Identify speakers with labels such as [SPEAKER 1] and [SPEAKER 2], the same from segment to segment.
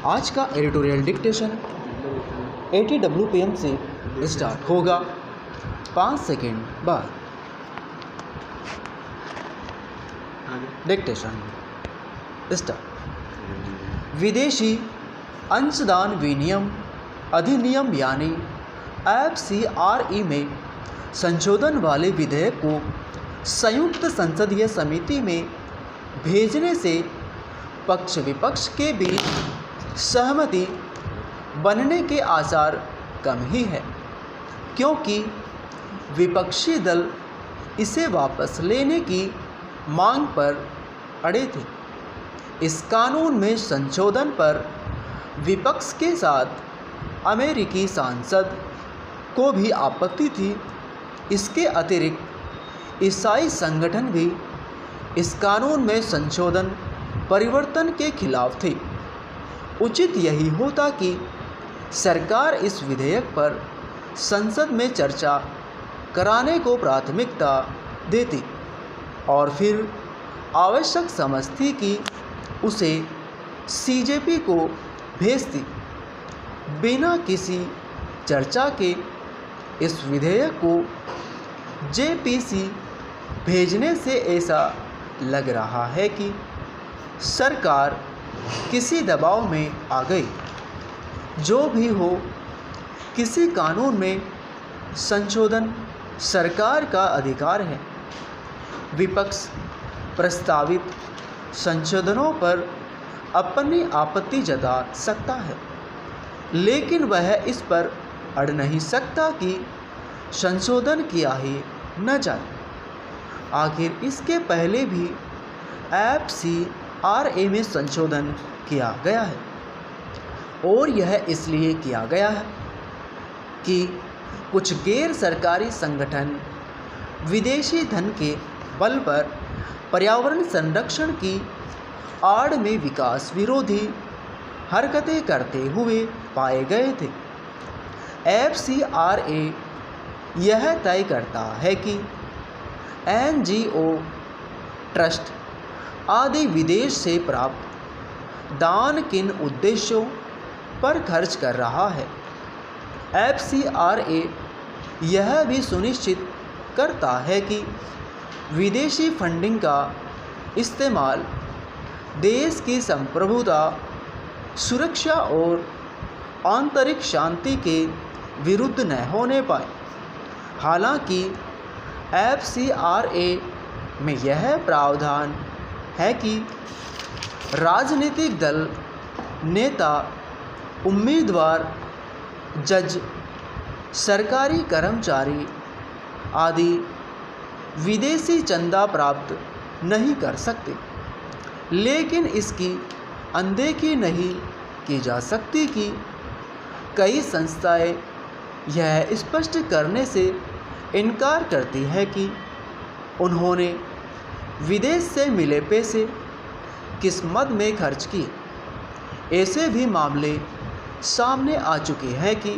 [SPEAKER 1] आज का editorial dictation 80 WPM से स्टार्ट होगा 5 सेकेंड बाद। Dictation start. विदेशी अंशदान विनियम अधिनियम यानी FCRE में संशोधन वाले विधेयक को संयुक्त संसदीय समिति में भेजने से पक्ष विपक्ष के बीच सहमति बनने के आसार कम ही है, क्योंकि विपक्षी दल इसे वापस लेने की मांग पर अड़े थे। इस कानून में संशोधन पर विपक्ष के साथ अमेरिकी सांसद को भी आपत्ति थी। इसके अतिरिक्त ईसाई संगठन भी इस कानून में संशोधन परिवर्तन के खिलाफ थे। उचित यही होता कि सरकार इस विधेयक पर संसद में चर्चा कराने को प्राथमिकता देती और फिर आवश्यक समझती कि उसे CJP को भेजती। बिना किसी चर्चा के इस विधेयक को JPC भेजने से ऐसा लग रहा है कि सरकार किसी दबाव में आ गई। जो भी हो, किसी कानून में संशोधन सरकार का अधिकार है। विपक्ष प्रस्तावित संशोधनों पर अपनी आपत्ति जता सकता है, लेकिन वह इस पर अड़ नहीं सकता कि संशोधन किया ही न जाए। आखिर इसके पहले भी FCRA में संशोधन किया गया है, और यह इसलिए किया गया है कि कुछ गैर सरकारी संगठन विदेशी धन के बल पर पर्यावरण संरक्षण की आड़ में विकास विरोधी हरकतें करते हुए पाए गए थे। FCRA यह तय करता है कि NGO, ट्रस्ट आदि विदेश से प्राप्त दान किन उद्देश्यों पर खर्च कर रहा है। FCRA यह भी सुनिश्चित करता है कि विदेशी फंडिंग का इस्तेमाल देश की संप्रभुता, सुरक्षा और आंतरिक शांति के विरुद्ध न होने पाए। हालांकि FCRA में यह प्रावधान है कि राजनीतिक दल, नेता, उम्मीदवार, जज, सरकारी कर्मचारी आदि विदेशी चंदा प्राप्त नहीं कर सकते। लेकिन इसकी अनदेखी नहीं की जा सकती कि कई संस्थाएं यह स्पष्ट करने से इनकार करती है कि उन्होंने विदेश से मिले पैसे किस मद में खर्च किए। ऐसे भी मामले सामने आ चुके हैं कि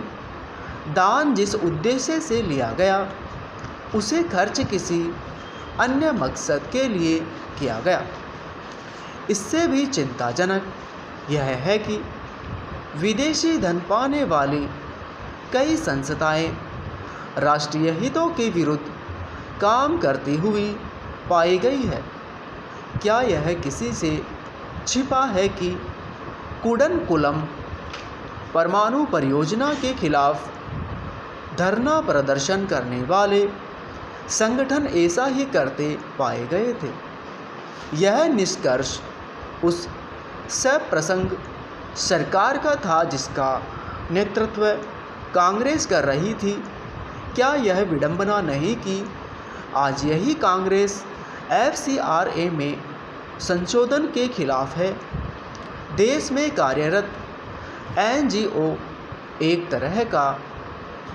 [SPEAKER 1] दान जिस उद्देश्य से लिया गया उसे खर्च किसी अन्य मकसद के लिए किया गया। इससे भी चिंताजनक यह है कि विदेशी धन पाने वाली कई संस्थाएं राष्ट्रीय हितों के विरुद्ध काम करती हुई पाई गई है। क्या यह किसी से छिपा है कि कुडनकुलम परमाणु परियोजना के खिलाफ धरना प्रदर्शन करने वाले संगठन ऐसा ही करते पाए गए थे। यह निष्कर्ष उस सप्रसंग सरकार का था जिसका नेतृत्व कांग्रेस कर रही थी। क्या यह विडंबना नहीं कि आज यही कांग्रेस FCRA में संशोधन के खिलाफ है। देश में कार्यरत NGO एक तरह का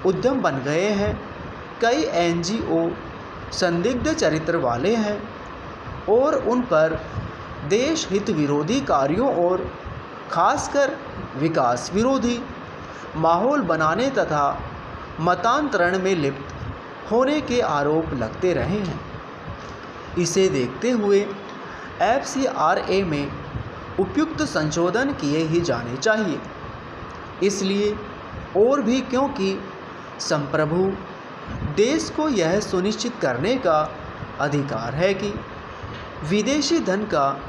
[SPEAKER 1] उद्यम बन गए हैं। कई NGO संदिग्ध चरित्र वाले हैं और उन पर देश हित विरोधी कार्यों और खासकर विकास विरोधी माहौल बनाने तथा मतांतरण में लिप्त होने के आरोप लगते रहे हैं। इसे देखते हुए FCRA में उपयुक्त संशोधन किए ही जाने चाहिए। इसलिए और भी क्योंकि संप्रभु देश को यह सुनिश्चित करने का अधिकार है कि विदेशी धन का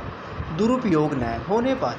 [SPEAKER 1] दुरुपयोग न होने पाए।